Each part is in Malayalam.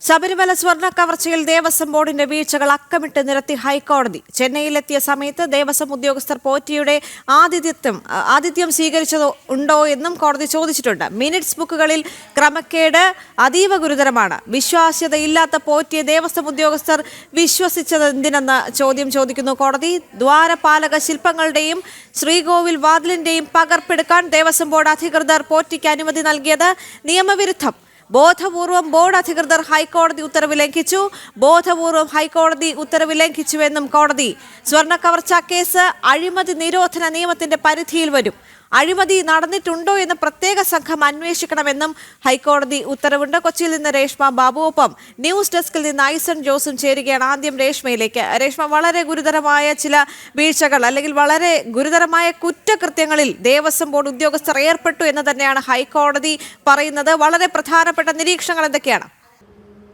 ശബരിമല സ്വർണ്ണ കവർച്ചയിൽ ദേവസ്വം ബോർഡിന്റെ വീഴ്ചകൾ അക്കമിട്ട് നിരത്തി ഹൈക്കോടതി. ചെന്നൈയിലെത്തിയ സമയത്ത് ദേവസ്വം ഉദ്യോഗസ്ഥർ പോറ്റിയുടെ ആതിഥ്യം സ്വീകരിച്ചതുണ്ടോ എന്നും കോടതി ചോദിച്ചിട്ടുണ്ട്. മിനിറ്റ്സ് ബുക്കുകളിൽ ക്രമക്കേട് അതീവ ഗുരുതരമാണ്. വിശ്വാസ്യതയില്ലാത്ത പോറ്റിയെ ദേവസ്വം ഉദ്യോഗസ്ഥർ വിശ്വസിച്ചതെന്തിനെന്ന് ചോദ്യം ചോദിക്കുന്നു കോടതി. ദ്വാരപാലക ശില്പങ്ങളുടെയും ശ്രീകോവിൽ വാതിലിന്റെയും പകർപ്പെടുക്കാൻ ദേവസ്വം ബോർഡ് അധികൃതർ പോറ്റിക്ക് അനുമതി നൽകിയത് നിയമവിരുദ്ധം. ബോധപൂർവം ബോർഡ് അധികൃതർ ഹൈക്കോടതി ഉത്തരവ് ലംഘിച്ചു. ബോധപൂർവം ഹൈക്കോടതി ഉത്തരവ് ലംഘിച്ചുവെന്നും കോടതി. സ്വർണ്ണ കവർച്ചാ കേസ് അഴിമതി നിരോധന നിയമത്തിന്റെ പരിധിയിൽ വരും. അഴിമതി നടന്നിട്ടുണ്ടോ എന്ന് പ്രത്യേക സംഘം അന്വേഷിക്കണമെന്നും ഹൈക്കോടതി ഉത്തരവുണ്ട്. കൊച്ചിയിൽ നിന്ന് രേഷ്മ ബാബു, ഒപ്പം ന്യൂസ് ഡെസ്കിൽ നിന്ന് ഐസൺ ജോസും ചേരുകയാണ്. ആദ്യം രേഷ്മയിലേക്ക്. രേഷ്മ, വളരെ ഗുരുതരമായ ചില വീഴ്ചകൾ അല്ലെങ്കിൽ വളരെ ഗുരുതരമായ കുറ്റകൃത്യങ്ങളിൽ ദേവസ്വം ബോർഡ് ഉദ്യോഗസ്ഥർ ഏർപ്പെട്ടു എന്ന് തന്നെയാണ് ഹൈക്കോടതി പറയുന്നത്. വളരെ പ്രധാനപ്പെട്ട നിരീക്ഷണങ്ങൾ എന്തൊക്കെയാണ്?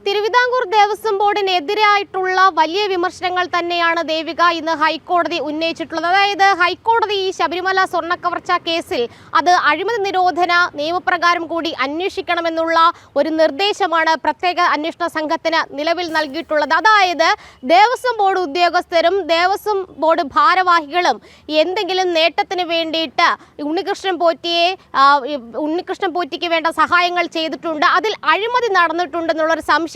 തിരുവിതാംകൂർ ദേവസ്വം ബോർഡിനെതിരായിട്ടുള്ള വലിയ വിമർശനങ്ങൾ തന്നെയാണ് ദേവിക ഇന്ന് ഹൈക്കോടതി ഉന്നയിച്ചിട്ടുള്ളത്. അതായത് ഹൈക്കോടതി ഈ ശബരിമല സ്വർണ്ണക്കവർച്ച കേസിൽ അത് അഴിമതി നിരോധന നിയമപ്രകാരം കൂടി അന്വേഷിക്കണമെന്നുള്ള ഒരു നിർദ്ദേശമാണ് പ്രത്യേക അന്വേഷണ സംഘത്തിന് നിലവിൽ നൽകിയിട്ടുള്ളത്. അതായത് ദേവസ്വം ബോർഡ് ഉദ്യോഗസ്ഥരും ദേവസ്വം ബോർഡ് ഭാരവാഹികളും എന്തെങ്കിലും നേട്ടത്തിന് വേണ്ടിയിട്ട് ഉണ്ണികൃഷ്ണൻ പോറ്റിക്ക് വേണ്ട സഹായങ്ങൾ ചെയ്തിട്ടുണ്ട്, അതിൽ അഴിമതി നടന്നിട്ടുണ്ടെന്നുള്ളൊരു സംശയം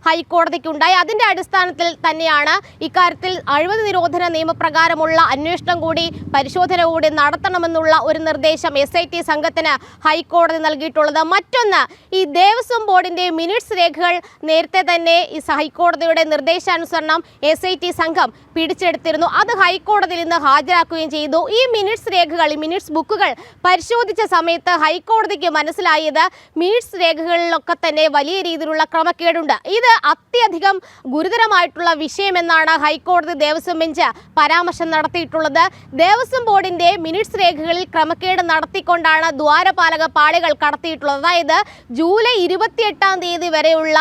ഹൈക്കോടതിക്കുണ്ടായി. അതിന്റെ അടിസ്ഥാനത്തിൽ തന്നെയാണ് ഇക്കാര്യത്തിൽ അഴിമതി നിരോധന നിയമപ്രകാരമുള്ള അന്വേഷണം കൂടി പരിശോധന കൂടി നടത്തണമെന്നുള്ള ഒരു നിർദ്ദേശം SIT സംഘത്തിന് ഹൈക്കോടതി നൽകിയിട്ടുള്ളത്. മറ്റൊന്ന്, ഈ ദേവസ്വം ബോർഡിന്റെ മിനിറ്റ്സ് രേഖകൾ നേരത്തെ തന്നെ ഈ ഹൈക്കോടതിയുടെ നിർദ്ദേശാനുസരണം SIT സംഘം പിടിച്ചെടുത്തിരുന്നു. അത് ഹൈക്കോടതിയിൽ നിന്ന് ഹാജരാക്കുകയും ചെയ്തു. ഈ മിനിറ്റ്സ് രേഖകൾ, ഈ മിനിറ്റ്സ് ബുക്കുകൾ പരിശോധിച്ച സമയത്ത് ഹൈക്കോടതിക്ക് മനസ്സിലായത് മിനിറ്റ്സ് രേഖകളിലൊക്കെ തന്നെ വലിയ രീതിയിലുള്ള ക്രമക്കേടുണ്ട്. ഇത് അത്യധികം ഗുരുതരമായിട്ടുള്ള വിഷയമെന്നാണ് ഹൈക്കോടതി ദേവസ്വം ബെഞ്ച് പരാമർശം നടത്തിയിട്ടുള്ളത്. ദേവസ്വം ബോർഡിന്റെ മിനിറ്റ്സ് രേഖകളിൽ ക്രമക്കേട് നടത്തിക്കൊണ്ടാണ് ദ്വാരപാലക പാളികൾ കടത്തിയിട്ടുള്ളത്. അതായത് ജൂലൈ 28 വരെയുള്ള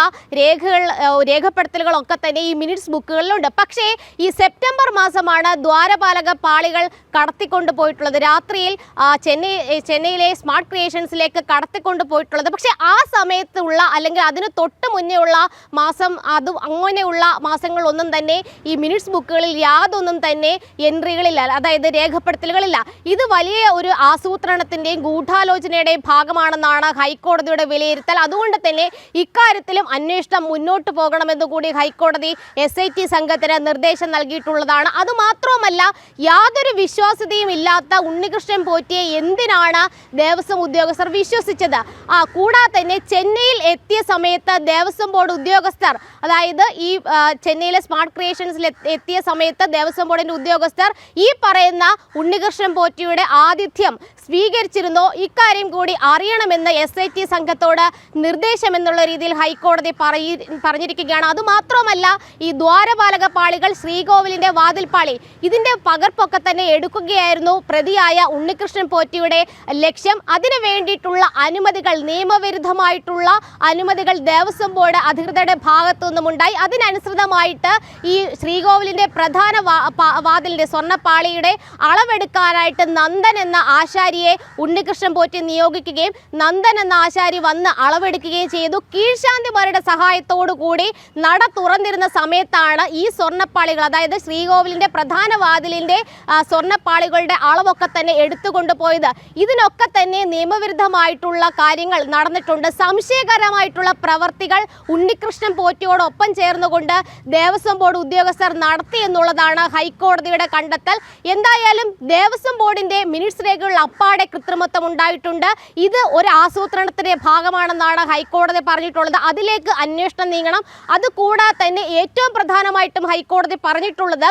രേഖപ്പെടുത്തലുകളൊക്കെ തന്നെ ഈ മിനിറ്റ്സ് ബുക്കുകളിലുണ്ട്. പക്ഷേ ഈ സെപ്റ്റംബർ മാസമാണ് ദ്വാരപാലക പാളികൾ കടത്തിക്കൊണ്ട് പോയിട്ടുള്ളത്. രാത്രിയിൽ ചെന്നൈയിലെ സ്മാർട്ട് ക്രിയേഷൻസിലേക്ക് കടത്തിക്കൊണ്ട് പോയിട്ടുള്ളത്. പക്ഷേ ആ സമയത്തുള്ള അല്ലെങ്കിൽ അതിന് തൊട്ട് മുന്നേ ഉള്ള മാസം, അങ്ങനെയുള്ള മാസങ്ങളൊന്നും തന്നെ ഈ മിനിറ്റ്സ് ബുക്കുകളിൽ യാതൊന്നും തന്നെ എൻട്രികളില്ല, അതായത് രേഖപ്പെടുത്തലുകളില്ല. ഇത് വലിയ ഒരു ആസൂത്രണത്തിന്റെയും ഗൂഢാലോചനയുടെയും ഭാഗമാണെന്നാണ് ഹൈക്കോടതിയുടെ വിലയിരുത്തൽ. അതുകൊണ്ട് തന്നെ ഇക്കാര്യത്തിലും അന്വേഷണം മുന്നോട്ട് പോകണമെന്ന് കൂടി ഹൈക്കോടതി SIT സംഘത്തിന് നിർദ്ദേശം നൽകിയിട്ടുള്ളതാണ്. അതുമാത്രവുമല്ല, യാതൊരു വിശ്വാസ്യതയും ഇല്ലാത്ത ഉണ്ണികൃഷ്ണൻ പോറ്റിയെ എന്തിനാണ് ദേവസ്വം ഉദ്യോഗസ്ഥർ വിശ്വസിച്ചത്? കൂടാതെ തന്നെ ചെന്നൈയിൽ എത്തിയ സമയത്ത് ദേവസ്വം ബോർഡ് ഉദ്യോഗസ്ഥർ, അതായത് ഈ ചെന്നൈയിലെ സ്മാർട്ട് ക്രിയേഷൻസിൽ എത്തിയ സമയത്ത് ദേവസ്വം ബോർഡിന്റെ ഉദ്യോഗസ്ഥർ ഈ പറയുന്ന ഉണ്ണികൃഷ്ണൻ പോറ്റിയുടെ ആതിഥ്യം സ്വീകരിച്ചിരുന്നോ? ഇക്കാര്യം കൂടി അറിയണമെന്ന് SIT സംഘത്തോട് നിർദ്ദേശമെന്നുള്ള രീതിയിൽ ഹൈക്കോടതി പറഞ്ഞിരിക്കുകയാണ്. അതുമാത്രമല്ല, ഈ ദ്വാരപാലക പാളികൾ, ശ്രീകോവിലിന്റെ വാതിൽപ്പാളി, ഇതിന്റെ പകർപ്പൊക്കെ തന്നെ എടുക്കുകയായിരുന്നു പ്രതിയായ ഉണ്ണികൃഷ്ണൻ പോറ്റിയുടെ ലക്ഷ്യം. അതിനു വേണ്ടിയിട്ടുള്ള അനുമതികൾ, നിയമവിരുദ്ധമായിട്ടുള്ള അനുമതികൾ ദേവസ്വം ബോർഡ് അധികൃതരുടെ ഭാഗത്തു നിന്നുമുണ്ടായി. അതിനനുസൃതമായിട്ട് ഈ ശ്രീകോവിലിന്റെ പ്രധാന വാതിലിന്റെ സ്വർണ്ണപ്പാളിയുടെ അളവെടുക്കാനായിട്ട് നന്ദൻ എന്ന ആശാരിയെ ഉണ്ണികൃഷ്ണൻ പോറ്റി നിയോഗിക്കുകയും നന്ദൻ എന്ന ആശാരി വന്ന് അളവെടുക്കുകയും ചെയ്തു. കീഴ്ശാന്തിമാരുടെ സഹായത്തോടു കൂടി നട തുറന്നിരുന്ന സമയത്താണ് ഈ സ്വർണ്ണപ്പാളികൾ, അതായത് ശ്രീകോവിലിന്റെ പ്രധാന വാതിലിന്റെ സ്വർണ്ണപ്പാളികളുടെ അളവൊക്കെ തന്നെ എടുത്തുകൊണ്ടുപോയത്. ഇതിനൊക്കെ തന്നെ നിയമവിരുദ്ധമായിട്ടുള്ള കാര്യങ്ങൾ നടന്നിട്ടുണ്ട്. സംശയകരമായിട്ടുള്ള പ്രവർത്തികൾ ഉണ്ണികൃഷ്ണൻ പോറ്റിയോടൊപ്പം ചേർന്നുകൊണ്ട് ദേവസ്വം ബോർഡ് ഉദ്യോഗസ്ഥർ നടത്തി എന്നുള്ളതാണ് ഹൈക്കോടതിയുടെ കണ്ടെത്തൽ. എന്തായാലും ദേവസ്വം ബോർഡിന്റെ മിനിറ്റ്സ് രേഖകളിൽ അപ്പാടെ കൃത്രിമത്വം ഉണ്ടായിട്ടുണ്ട്. ഇത് ഒരു ആസൂത്രണത്തിന്റെ ഭാഗമാണെന്നാണ് ഹൈക്കോടതി പറഞ്ഞിട്ടുള്ളത്. അതിലേക്ക് അന്വേഷണം നീങ്ങണം. അതുകൂടാതെ തന്നെ ഏറ്റവും പ്രധാനമായിട്ടും ഹൈക്കോടതി പറഞ്ഞിട്ടുള്ളത്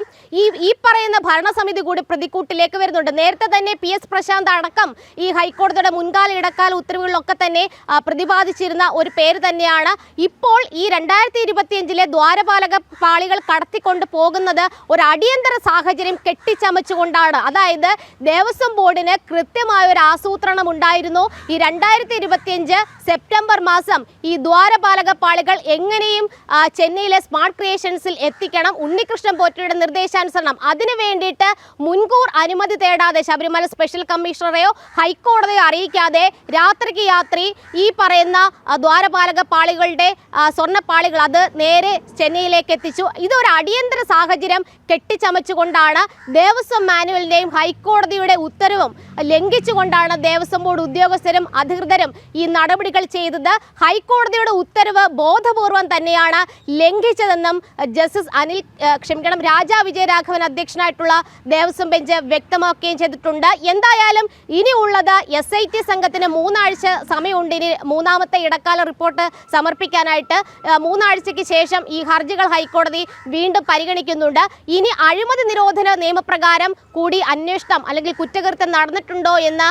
ഈ പറയുന്ന ഭരണസമിതി കൂടി പ്രതിക്കൂട്ടിലേക്ക് വരുന്നുണ്ട്. നേരത്തെ തന്നെ PS പ്രശാന്ത് അടക്കം ഈ ഹൈക്കോടതിയുടെ മുൻകാല ഇടക്കാല ഉത്തരവുകളിലൊക്കെ തന്നെ പ്രതിപാദിച്ചിരുന്ന ഒരു പേര് തന്നെയാണ്. ഇപ്പോൾ ഈ 2025 ദ്വാരപാലക പാളികൾ കടത്തിക്കൊണ്ട് പോകുന്നത് ഒരു അടിയന്തര സാഹചര്യം കെട്ടിച്ചമച്ചുകൊണ്ടാണ്. അതായത് ദേവസ്വം ബോർഡിന് കൃത്യമായ ഒരു ആസൂത്രണം ഉണ്ടായിരുന്നു. ഈ 2025 സെപ്റ്റംബർ മാസം ഈ ദ്വാരപാലക പാളികൾ എങ്ങനെയും ചെന്നൈയിലെ സ്മാർട്ട് ക്രിയേഷൻസിൽ എത്തിക്കണം. ഉണ്ണികൃഷ്ണൻ പോറ്റിയുടെ നിർദ്ദേശാനുസരണം അതിനു വേണ്ടിയിട്ട് മുൻകൂർ അനുമതി തേടാതെ ശബരിമല സ്പെഷ്യൽ കമ്മീഷണറെയോ ഹൈക്കോടതിയോ അറിയിക്കാതെ രാത്രിക്ക് രാത്രി ഈ പറയുന്ന ദ്വാരപാലക പാളികളുടെ സ്വർണ്ണപ്പാളികൾ അത് നേരെ ചെന്നൈയിലേക്ക് എത്തിച്ചു. ഇതൊരു അടിയന്തര സാഹചര്യം കെട്ടിച്ചമച്ചുകൊണ്ടാണ് ദേവസ്വം മാനുവലിന്റെയും ഹൈക്കോടതിയുടെ ഉത്തരവും ലംഘിച്ചുകൊണ്ടാണ് ദേവസ്വം ബോർഡ് ഉദ്യോഗസ്ഥരും അധികൃതരും ഈ നടപടികൾ ചെയ്തത്. ഹൈക്കോടതിയുടെ ഉത്തരവ് ബോധപൂർവം തന്നെയാണ് ലംഘിച്ചതെന്നും ജസ്റ്റിസ് രാജാ വിജയരാഘവൻ അധ്യക്ഷനായിട്ടുള്ള ദേവസ്വം ബെഞ്ച് വ്യക്തമാക്കുകയും ചെയ്തിട്ടുണ്ട്. എന്തായാലും ഇനിയുള്ളത് SIT സംഘത്തിന് 3 ആഴ്ച സമയമുണ്ട്. ഇനി മൂന്നാമത്തെ ഇടക്കാല റിപ്പോർട്ട് സമർപ്പിക്കാനായിട്ട് 3 ആഴ്ചയ്ക്ക് ശേഷം ഈ ഹർജികൾ ഹൈക്കോടതി വീണ്ടും പരിഗണിക്കുന്നുണ്ട്. ഇനി അഴിമതി നിരോധന നിയമപ്രകാരം കൂടി അന്വേഷണം അല്ലെങ്കിൽ കുറ്റകൃത്യം നടന്നിട്ടുണ്ടോ എന്ന്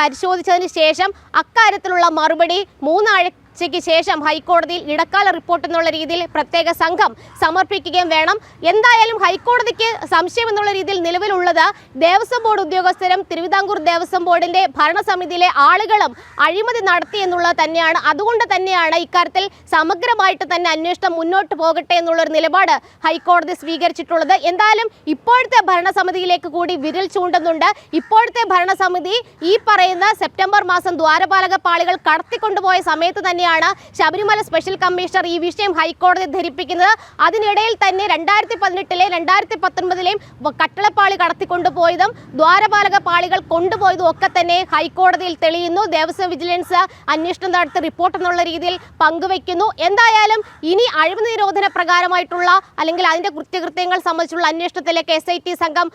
പരിശോധിച്ചതിന് ശേഷം അക്കാര്യത്തിലുള്ള മറുപടി 3 ആഴ്ചയ്ക്ക് ശേഷം ഹൈക്കോടതിയിൽ ഇടക്കാല റിപ്പോർട്ട് എന്നുള്ള രീതിയിൽ പ്രത്യേക സംഘം സമർപ്പിക്കുകയും വേണം. എന്തായാലും ഹൈക്കോടതിക്ക് സംശയം എന്നുള്ള രീതിയിൽ നിലവിലുള്ളത് ദേവസ്വം ബോർഡ് ഉദ്യോഗസ്ഥരും തിരുവിതാംകൂർ ദേവസ്വം ബോർഡിന്റെ ഭരണസമിതിയിലെ ആളുകളും അഴിമതി നടത്തി എന്നുള്ളത് തന്നെയാണ്. അതുകൊണ്ട് തന്നെയാണ് ഇക്കാര്യത്തിൽ സമഗ്രമായിട്ട് തന്നെ അന്വേഷണം മുന്നോട്ട് പോകട്ടെ എന്നുള്ളൊരു നിലപാട് ഹൈക്കോടതി സ്വീകരിച്ചിട്ടുള്ളത്. എന്തായാലും ഇപ്പോഴത്തെ ഭരണസമിതിയിലേക്ക് കൂടി വിരൽ ചൂണ്ടുന്നുണ്ട്. ഇപ്പോഴത്തെ ഭരണസമിതി ഈ പറയുന്ന സെപ്റ്റംബർ മാസം ദ്വാരപാലക പാളികൾ കടത്തിക്കൊണ്ടുപോയ സമയത്ത് തന്നെ ശബരിമല സ്പെഷ്യൽ കമ്മീഷണർ ഈ വിഷയം ഹൈക്കോടതി ധരിപ്പിക്കുന്നത്. അതിനിടയിൽ തന്നെ 2018-ലെയും 2019-ലെയും കട്ടളപ്പാളി കടത്തിക്കൊണ്ടുപോയതും ദ്വാരപാലക പാളികൾ കൊണ്ടുപോയതും ഒക്കെ തന്നെ ഹൈക്കോടതിയിൽ തെളിയുന്നു. ദേവസ്വം വിജിലൻസ് അന്വേഷണം നടത്തി റിപ്പോർട്ട് എന്നുള്ള രീതിയിൽ പങ്കുവയ്ക്കുന്നു. എന്തായാലും ഇനി അഴിമതി നിരോധന പ്രകാരമായിട്ടുള്ള അല്ലെങ്കിൽ അതിന്റെ കുറ്റകൃത്യങ്ങൾ സംബന്ധിച്ചുള്ള അന്വേഷണത്തിലേക്ക് SIT സംഘം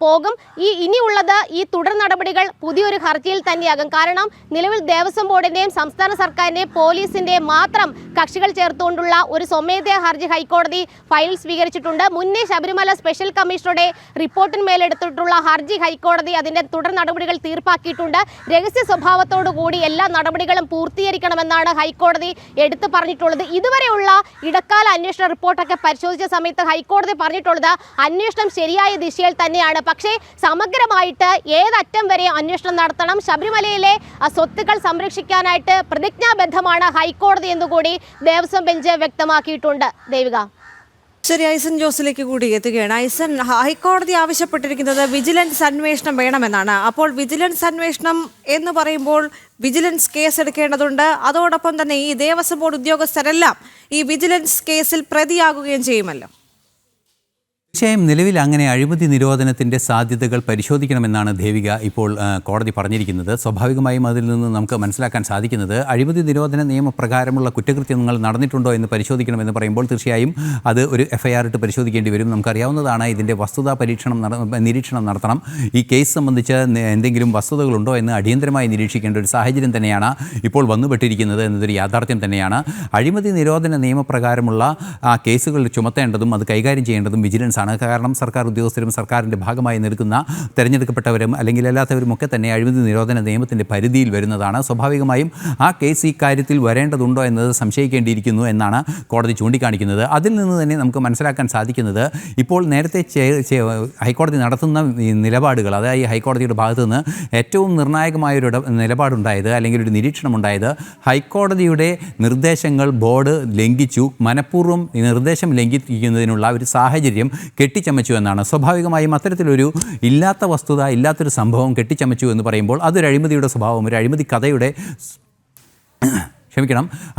പോകും. ഇനിയുള്ളത് ഈ തുടർ നടപടികൾ പുതിയൊരു ഹർജിയിൽ തന്നെയാകും. കാരണം നിലവിൽ ദേവസ്വം ബോർഡിന്റെയും സംസ്ഥാന സർക്കാരിന്റെയും പോലീസിന്റെ മാത്രം കക്ഷികൾ ചേർത്തുകൊണ്ടുള്ള ഒരു സ്വമേധയാ ഹർജി ഹൈക്കോടതി ഫയൽ സ്വീകരിച്ചിട്ടുണ്ട്. മുന്നേ ശബരിമല സ്പെഷ്യൽ കമ്മീഷണറുടെ റിപ്പോർട്ടിന്മേലെടുത്തിട്ടുള്ള ഹർജി ഹൈക്കോടതി അതിന്റെ തുടർ നടപടികൾ തീർപ്പാക്കിയിട്ടുണ്ട്. രഹസ്യ സ്വഭാവത്തോടു കൂടി എല്ലാ നടപടികളും പൂർത്തീകരിക്കണമെന്നാണ് ഹൈക്കോടതി എടുത്തു പറഞ്ഞിട്ടുള്ളത്. ഇതുവരെയുള്ള ഇടക്കാല അന്വേഷണ റിപ്പോർട്ടൊക്കെ പരിശോധിച്ച സമയത്ത് ഹൈക്കോടതി പറഞ്ഞിട്ടുള്ളത് അന്വേഷണം ശരിയായ ദിശയിൽ തന്നെയാണ്. പക്ഷേ സമഗ്രമായിട്ട് ഏതറ്റം വരെ അന്വേഷണം നടത്തണം, ശബരിമലയിലെ സ്വത്തുക്കൾ സംരക്ഷിക്കാനായിട്ട് പ്രതിജ്ഞാബദ്ധമാണ് ഹൈക്കോടതി എന്നുകൂടി ദേവസ്വം ബെഞ്ച് വ്യക്തമാക്കിയിട്ടുണ്ട്. ദേവിക. ശരി, ഐസൻ ജോസിലേക്ക് കൂടി എത്തുകയാണ്. ഐസൻ, ഹൈക്കോടതി ആവശ്യപ്പെട്ടിരിക്കുന്നത് വിജിലൻസ് അന്വേഷണം വേണമെന്നാണ്. അപ്പോൾ വിജിലൻസ് അന്വേഷണം എന്ന് പറയുമ്പോൾ വിജിലൻസ് കേസ് എടുക്കേണ്ടതുണ്ട്. അതോടൊപ്പം തന്നെ ഈ ദേവസ്വം ബോർഡ് ഉദ്യോഗസ്ഥരെല്ലാം ഈ വിജിലൻസ് കേസിൽ പ്രതിയാകുകയും ചെയ്യുമല്ലോ. തീർച്ചയായും നിലവിൽ അങ്ങനെ അഴിമതി നിരോധനത്തിൻ്റെ സാധ്യതകൾ പരിശോധിക്കണമെന്നാണ് ദേവിക ഇപ്പോൾ കോടതി പറഞ്ഞിരിക്കുന്നത്. സ്വാഭാവികമായും അതിൽ നിന്ന് നമുക്ക് മനസ്സിലാക്കാൻ സാധിക്കുന്നത് അഴിമതി നിരോധന നിയമപ്രകാരമുള്ള കുറ്റകൃത്യങ്ങൾ നടന്നിട്ടുണ്ടോ എന്ന് പരിശോധിക്കണമെന്ന് പറയുമ്പോൾ തീർച്ചയായും അത് ഒരു FIR ഇട്ട് പരിശോധിക്കേണ്ടി വരും. നമുക്കറിയാവുന്നതാണ് ഇതിൻ്റെ വസ്തുതാ നിരീക്ഷണം നടത്തണം. ഈ കേസ് സംബന്ധിച്ച് എന്തെങ്കിലും വസ്തുതകളുണ്ടോ എന്ന് അടിയന്തരമായി നിരീക്ഷിക്കേണ്ട ഒരു സാഹചര്യം തന്നെയാണ് ഇപ്പോൾ വന്നുപെട്ടിരിക്കുന്നത് എന്നതൊരു യാഥാർത്ഥ്യം തന്നെയാണ്. അഴിമതി നിരോധന നിയമപ്രകാരമുള്ള ആ കേസുകൾ ചുമത്തേണ്ടതും അത് കൈകാര്യം ചെയ്യേണ്ടതും വിജിലൻസ് ആണ്. കാരണം സർക്കാർ ഉദ്യോഗസ്ഥരും സർക്കാരിൻ്റെ ഭാഗമായി നിൽക്കുന്ന തിരഞ്ഞെടുക്കപ്പെട്ടവരും അല്ലെങ്കിൽ അല്ലാത്തവരും ഒക്കെ തന്നെ അഴിമതി നിരോധന നിയമത്തിൻ്റെ പരിധിയിൽ വരുന്നതാണ്. സ്വാഭാവികമായും ആ കേസ് ഈ കാര്യത്തിൽ വരേണ്ടതുണ്ടോ എന്നത് സംശയിക്കേണ്ടിയിരിക്കുന്നു എന്നാണ് കോടതി ചൂണ്ടിക്കാണിക്കുന്നത്. അതിൽ നിന്ന് തന്നെ നമുക്ക് മനസ്സിലാക്കാൻ സാധിക്കുന്നത് ഇപ്പോൾ നേരത്തെ ഹൈക്കോടതി നടത്തുന്ന നിലപാടുകൾ, അതായത് ഹൈക്കോടതിയുടെ ഭാഗത്തു നിന്ന് ഏറ്റവും നിർണായകമായൊരു നിലപാടുണ്ടായത് അല്ലെങ്കിൽ ഒരു നിരീക്ഷണമുണ്ടായത് ഹൈക്കോടതിയുടെ നിർദ്ദേശങ്ങൾ ബോർഡ് ലംഘിച്ചു, മനഃപൂർവ്വം നിർദ്ദേശം ലംഘിക്കുന്നതിനുള്ള ഒരു സാഹചര്യം കെട്ടിച്ചമച്ചു എന്നാണ്. സ്വാഭാവികമായും അത്തരത്തിലൊരു ഇല്ലാത്ത വസ്തുത, ഇല്ലാത്തൊരു സംഭവം കെട്ടിച്ചമച്ചു എന്ന് പറയുമ്പോൾ അതൊരു അഴിമതിയുടെ സ്വഭാവം, ഒരു അഴിമതി കഥയുടെ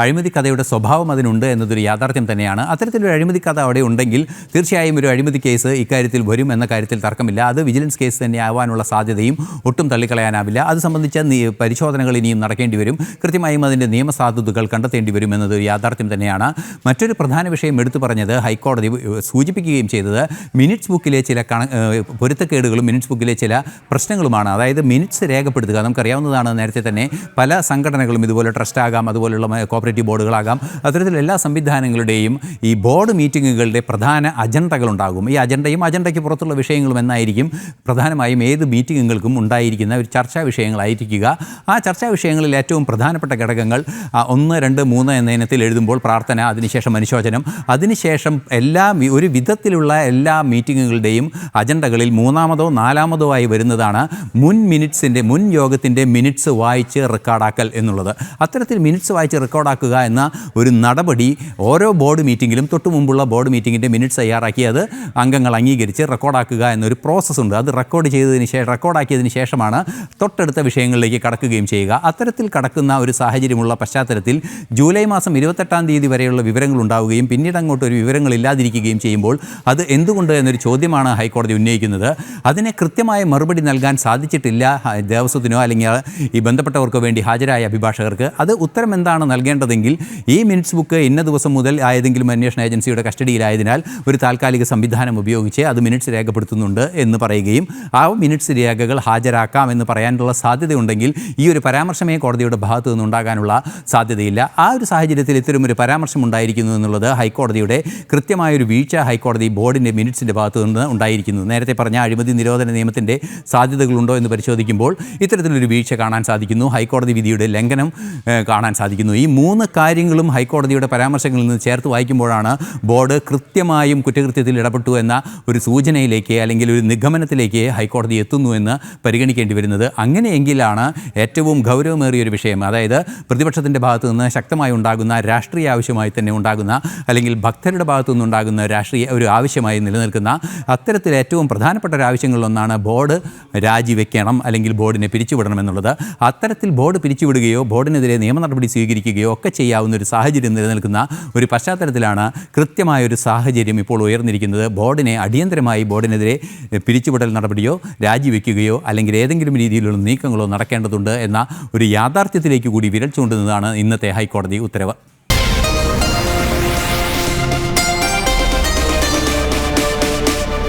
അഴിമതി കഥയുടെ സ്വഭാവം അതിനുണ്ട് എന്നതൊരു യാഥാർത്ഥ്യം തന്നെയാണ്. അത്തരത്തിലൊരു അഴിമതി കഥ അവിടെ ഉണ്ടെങ്കിൽ തീർച്ചയായും ഒരു അഴിമതി കേസ് ഇക്കാര്യത്തിൽ വരും എന്ന കാര്യത്തിൽ തർക്കമില്ല. അത് വിജിലൻസ് കേസ് തന്നെ ആവാനുള്ള സാധ്യതയും ഒട്ടും തള്ളിക്കളയാനാവില്ല. അത് സംബന്ധിച്ച പരിശോധനകൾ ഇനിയും നടക്കേണ്ടി വരും. കൃത്യമായും അതിൻ്റെ നിയമസാധുതകൾ കണ്ടെത്തേണ്ടി വരും എന്നതൊരു യാഥാർത്ഥ്യം തന്നെയാണ്. മറ്റൊരു പ്രധാന വിഷയം എടുത്തു പറഞ്ഞത് ഹൈക്കോടതി സൂചിപ്പിക്കുകയും ചെയ്തത് മിനിറ്റ്സ് ബുക്കിലെ ചില പൊരുത്തക്കേടുകളും മിനിറ്റ്സ് ബുക്കിലെ ചില പ്രശ്നങ്ങളുമാണ്. അതായത് മിനിറ്റ്സ് രേഖപ്പെടുത്തുക. നമുക്കറിയാവുന്നതാണ്, നേരത്തെ തന്നെ പല സംഘടനകളും ഇതുപോലെ ട്രസ്റ്റ് ആകാം, അതുപോലുള്ള കോപ്പറേറ്റീവ് ബോർഡുകളാകാം, അത്തരത്തിലുള്ള എല്ലാ സംവിധാനങ്ങളുടെയും ഈ ബോർഡ് മീറ്റിങ്ങുകളുടെ പ്രധാന അജണ്ടകളുണ്ടാകും. ഈ അജണ്ടയ്ക്ക് പുറത്തുള്ള വിഷയങ്ങളും എന്നായിരിക്കും പ്രധാനമായും ഏത് മീറ്റിങ്ങുകൾക്കും ഉണ്ടായിരിക്കുന്ന ഒരു ചർച്ചാ വിഷയങ്ങളായിരിക്കുക. ആ ചർച്ചാ വിഷയങ്ങളിൽ ഏറ്റവും പ്രധാനപ്പെട്ട ഘടകങ്ങൾ 1, 2, 3 എന്ന ഇനത്തിൽ എഴുതുമ്പോൾ പ്രാർത്ഥന, അതിനുശേഷം അനുശോചനം, അതിനുശേഷം ഒരു വിധത്തിലുള്ള എല്ലാ മീറ്റിങ്ങുകളുടെയും അജണ്ടകളിൽ 3-മതോ 4-മതോ ആയി വരുന്നതാണ് മുൻ യോഗത്തിൻ്റെ മിനിറ്റ്സ് വായിച്ച് റെക്കോർഡാക്കൽ എന്നുള്ളത്. അത്തരത്തിൽ മിനിറ്റ്സ് മിനിറ്റ്സ് വായിച്ച് റെക്കോർഡാക്കുക എന്ന ഒരു നടപടി ഓരോ ബോർഡ് മീറ്റിങ്ങിലും തൊട്ട് മുമ്പുള്ള ബോർഡ് മീറ്റിങ്ങിൻ്റെ മിനിറ്റ്സ് തയ്യാറാക്കി അത് അംഗങ്ങൾ അംഗീകരിച്ച് റെക്കോർഡാക്കുക എന്നൊരു പ്രോസസ്സുണ്ട്. അത് റെക്കോർഡാക്കിയതിന് ശേഷമാണ് തൊട്ടടുത്ത വിഷയങ്ങളിലേക്ക് കടക്കുകയും ചെയ്യുക. അത്തരത്തിൽ കടക്കുന്ന ഒരു സാഹചര്യമുള്ള പശ്ചാത്തലത്തിൽ ജൂലൈ മാസം 28-ാം തീയതി വരെയുള്ള വിവരങ്ങൾ ഉണ്ടാവുകയും പിന്നീട് അങ്ങോട്ട് ഒരു വിവരങ്ങളില്ലാതിരിക്കുകയും ചെയ്യുമ്പോൾ അത് എന്തുകൊണ്ട് എന്നൊരു ചോദ്യമാണ് ഹൈക്കോടതി ഉന്നയിക്കുന്നത്. അതിന് കൃത്യമായ മറുപടി നൽകാൻ സാധിച്ചിട്ടില്ല ദേവസ്വത്തിനോ അല്ലെങ്കിൽ ഈ ബന്ധപ്പെട്ടവർക്കോ വേണ്ടി ഹാജരായ അഭിഭാഷകർക്ക്. അത് ഉത്തരം എന്താണ് നൽകേണ്ടതെങ്കിൽ ഈ മിനിറ്റ്സ് ബുക്ക് ഇന്ന ദിവസം മുതൽ ഏതെങ്കിലും അന്വേഷണ ഏജൻസിയുടെ കസ്റ്റഡിയിലായതിനാൽ ഒരു താൽക്കാലിക സംവിധാനം ഉപയോഗിച്ച് അത് മിനിറ്റ്സ് രേഖപ്പെടുത്തുന്നുണ്ട് എന്ന് പറയുകയും ആ മിനിറ്റ്സ് രേഖകൾ ഹാജരാക്കാമെന്ന് പറയാനുള്ള സാധ്യതയുണ്ടെങ്കിൽ ഈ ഒരു പരാമർശമേ കോടതിയുടെ ഭാഗത്തു നിന്നുണ്ടാകാനുള്ള സാധ്യതയില്ല. ആ ഒരു സാഹചര്യത്തിൽ ഇത്തരമൊരു പരാമർശം ഉണ്ടായിരിക്കുന്നു എന്നുള്ളത് ഹൈക്കോടതിയുടെ കൃത്യമായൊരു വീഴ്ച ഹൈക്കോടതി ബോർഡിൻ്റെ മിനിറ്റ്സിൻ്റെ ഭാഗത്തു നിന്ന് ഉണ്ടായിരിക്കുന്നു. നേരത്തെ പറഞ്ഞ അഴിമതി നിരോധന നിയമത്തിൻ്റെ സാധ്യതകളുണ്ടോ എന്ന് പരിശോധിക്കുമ്പോൾ ഇത്തരത്തിലൊരു വീഴ്ച കാണാൻ സാധിക്കുന്നു. ഹൈക്കോടതി വിധിയുടെ ലംഘനം കാണാൻ സാധിക്കുന്നു. ഈ മൂന്ന് കാര്യങ്ങളും ഹൈക്കോടതിയുടെ പരാമർശങ്ങളിൽ നിന്ന് ചേർത്ത് വായിക്കുമ്പോഴാണ് ബോർഡ് കൃത്യമായും കുറ്റകൃത്യത്തിൽ ഇടപെട്ടു എന്ന ഒരു സൂചനയിലേക്ക് അല്ലെങ്കിൽ ഒരു നിഗമനത്തിലേക്ക് ഹൈക്കോടതി എത്തുന്നു എന്ന് പരിഗണിക്കേണ്ടി വരുന്നത്. അങ്ങനെയെങ്കിലാണ് ഏറ്റവും ഗൗരവമേറിയൊരു വിഷയം, അതായത് പ്രതിപക്ഷത്തിൻ്റെ ഭാഗത്തു നിന്ന് ശക്തമായി ഉണ്ടാകുന്ന രാഷ്ട്രീയ ആവശ്യമായി തന്നെ ഉണ്ടാകുന്ന അല്ലെങ്കിൽ ഭക്തരുടെ ഭാഗത്തു നിന്നുണ്ടാകുന്ന രാഷ്ട്രീയ ഒരു ആവശ്യമായി നിലനിൽക്കുന്ന അത്തരത്തിൽ ഏറ്റവും പ്രധാനപ്പെട്ട ഒരു ആവശ്യങ്ങളിലൊന്നാണ് ബോർഡ് രാജിവെക്കണം അല്ലെങ്കിൽ ബോർഡിനെ പിരിച്ചുവിടണം എന്നുള്ളത്. അത്തരത്തിൽ ബോർഡ് പിരിച്ചുവിടുകയോ ബോർഡിനെതിരെ നിയമ നടപടി സ്വീകരിക്കുകയോ ഒക്കെ ചെയ്യാവുന്ന ഒരു സാഹചര്യം നിലനിൽക്കുന്ന ഒരു പശ്ചാത്തലത്തിലാണ് കൃത്യമായൊരു സാഹചര്യം ഇപ്പോൾ ഉയർന്നിരിക്കുന്നത്. ബോർഡിനെ അടിയന്തരമായി ബോർഡിനെതിരെ പിരിച്ചുവിടൽ നടപടിയോ രാജിവെക്കുകയോ അല്ലെങ്കിൽ ഏതെങ്കിലും രീതിയിലുള്ള നീക്കങ്ങളോ നടക്കേണ്ടതുണ്ട് എന്ന ഒരു യാഥാർത്ഥ്യത്തിലേക്ക് കൂടി വിരൽ ചൂണ്ടുന്നതാണ് ഇന്നത്തെ ഹൈക്കോടതി ഉത്തരവ്.